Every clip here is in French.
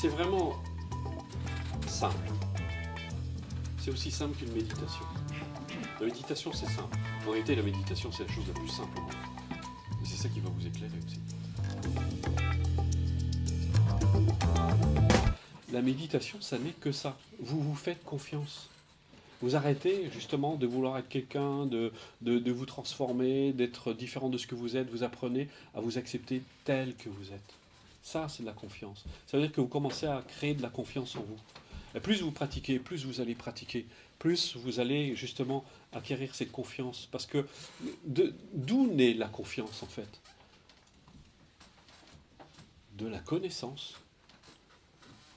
c'est vraiment simple. C'est aussi simple qu'une méditation. La méditation, c'est simple. En réalité, la méditation, c'est la chose la plus simple au monde. Et c'est ça qui va vous éclairer aussi. La méditation, ça n'est que ça. Vous vous faites confiance. Vous arrêtez justement de vouloir être quelqu'un, de vous transformer, d'être différent de ce que vous êtes. Vous apprenez à vous accepter tel que vous êtes. Ça, c'est de la confiance. Ça veut dire que vous commencez à créer de la confiance en vous. Et plus vous pratiquez, plus vous allez pratiquer, plus vous allez justement acquérir cette confiance. Parce que d'où naît la confiance en fait? De la connaissance.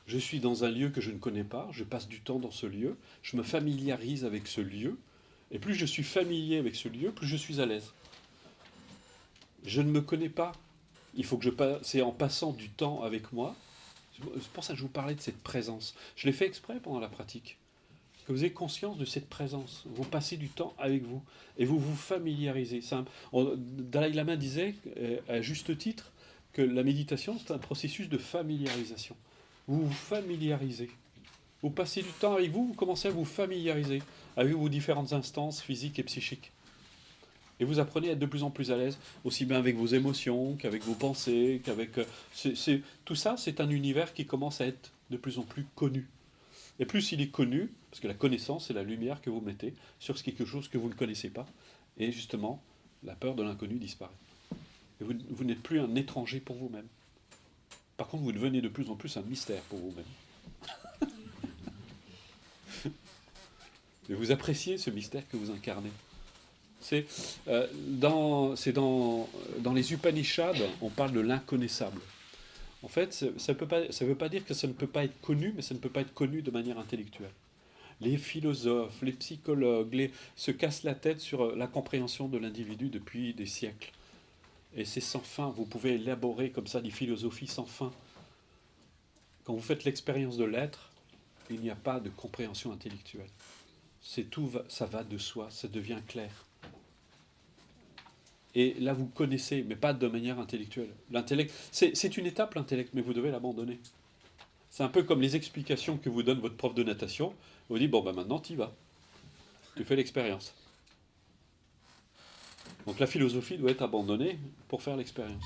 Je suis dans un lieu que je ne connais pas, je passe du temps dans ce lieu, je me familiarise avec ce lieu, et plus je suis familier avec ce lieu, plus je suis à l'aise. Je ne me connais pas. Il faut que je passe, c'est en passant du temps avec moi. C'est pour ça que je vous parlais de cette présence. Je l'ai fait exprès pendant la pratique. Que vous ayez conscience de cette présence. Vous passez du temps avec vous et vous vous familiarisez. Dalai Lama disait, à juste titre, que la méditation, c'est un processus de familiarisation. Vous vous familiarisez. Vous passez du temps avec vous, vous commencez à vous familiariser avec vos différentes instances physiques et psychiques. Et vous apprenez à être de plus en plus à l'aise, aussi bien avec vos émotions qu'avec vos pensées, qu'avec... tout ça, c'est un univers qui commence à être de plus en plus connu. Et plus il est connu, parce que la connaissance, c'est la lumière que vous mettez sur quelque chose que vous ne connaissez pas, et justement, la peur de l'inconnu disparaît. Et vous n'êtes plus un étranger pour vous-même. Par contre, vous devenez de plus en plus un mystère pour vous-même. Et vous appréciez ce mystère que vous incarnez. C'est dans les Upanishads, on parle de l'inconnaissable. En fait, ça ne veut pas dire que ça ne peut pas être connu, mais ça ne peut pas être connu de manière intellectuelle. Les philosophes, les psychologues se cassent la tête sur la compréhension de l'individu depuis des siècles. Et c'est sans fin. Vous pouvez élaborer comme ça des philosophies sans fin. Quand vous faites l'expérience de l'être, il n'y a pas de compréhension intellectuelle. Ça va de soi, ça devient clair. Et là, vous connaissez, mais pas de manière intellectuelle. L'intellect, c'est une étape, l'intellect, mais vous devez l'abandonner. C'est un peu comme les explications que vous donne votre prof de natation. Vous dit, bon, ben maintenant, tu y vas. Tu fais l'expérience. Donc la philosophie doit être abandonnée pour faire l'expérience.